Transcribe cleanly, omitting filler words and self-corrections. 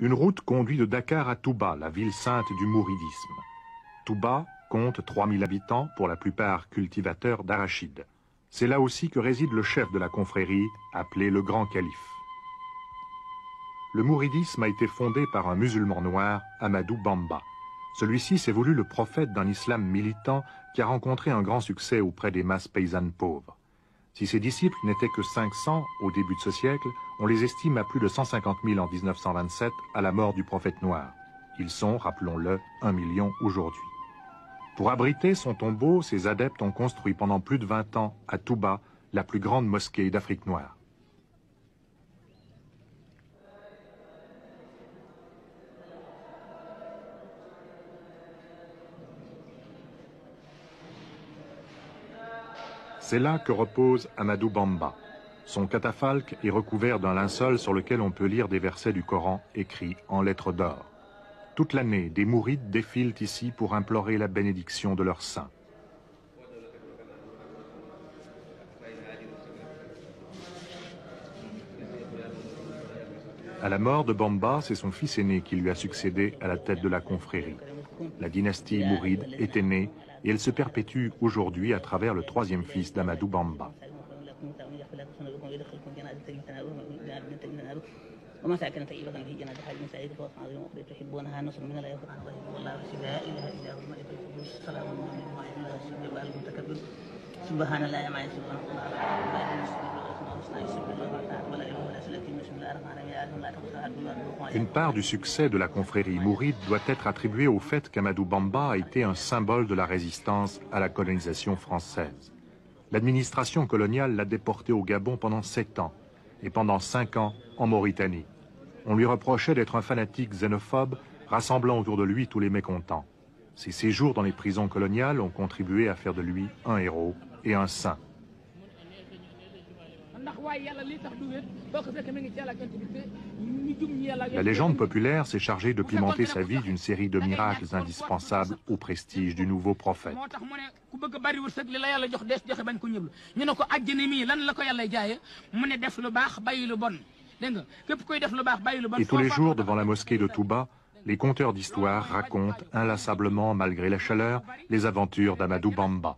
Une route conduit de Dakar à Touba, la ville sainte du mouridisme. Touba compte 3000 habitants, pour la plupart cultivateurs d'arachides. C'est là aussi que réside le chef de la confrérie, appelé le Grand Calife. Le mouridisme a été fondé par un musulman noir, Ahmadou Bamba. Celui-ci s'est voulu le prophète d'un islam militant qui a rencontré un grand succès auprès des masses paysannes pauvres. Si ses disciples n'étaient que 500 au début de ce siècle, on les estime à plus de 150 000 en 1927 à la mort du prophète noir. Ils sont, rappelons-le, 1 million aujourd'hui. Pour abriter son tombeau, ses adeptes ont construit pendant plus de 20 ans à Touba la plus grande mosquée d'Afrique noire. C'est là que repose Ahmadou Bamba. Son catafalque est recouvert d'un linceul sur lequel on peut lire des versets du Coran écrits en lettres d'or. Toute l'année, des mourides défilent ici pour implorer la bénédiction de leur saint. À la mort de Bamba, c'est son fils aîné qui lui a succédé à la tête de la confrérie. La dynastie mouride était née et elle se perpétue aujourd'hui à travers le troisième fils d'Ahmadou Bamba. Une part du succès de la confrérie mouride doit être attribuée au fait qu'Ahmadou Bamba a été un symbole de la résistance à la colonisation française. L'administration coloniale l'a déporté au Gabon pendant 7 ans et pendant 5 ans en Mauritanie. On lui reprochait d'être un fanatique xénophobe, rassemblant autour de lui tous les mécontents. Ses séjours dans les prisons coloniales ont contribué à faire de lui un héros et un saint. La légende populaire s'est chargée de pimenter sa vie d'une série de miracles indispensables au prestige du nouveau prophète. Et tous les jours, devant la mosquée de Touba, les conteurs d'histoire racontent inlassablement, malgré la chaleur, les aventures d'Ahmadou Bamba.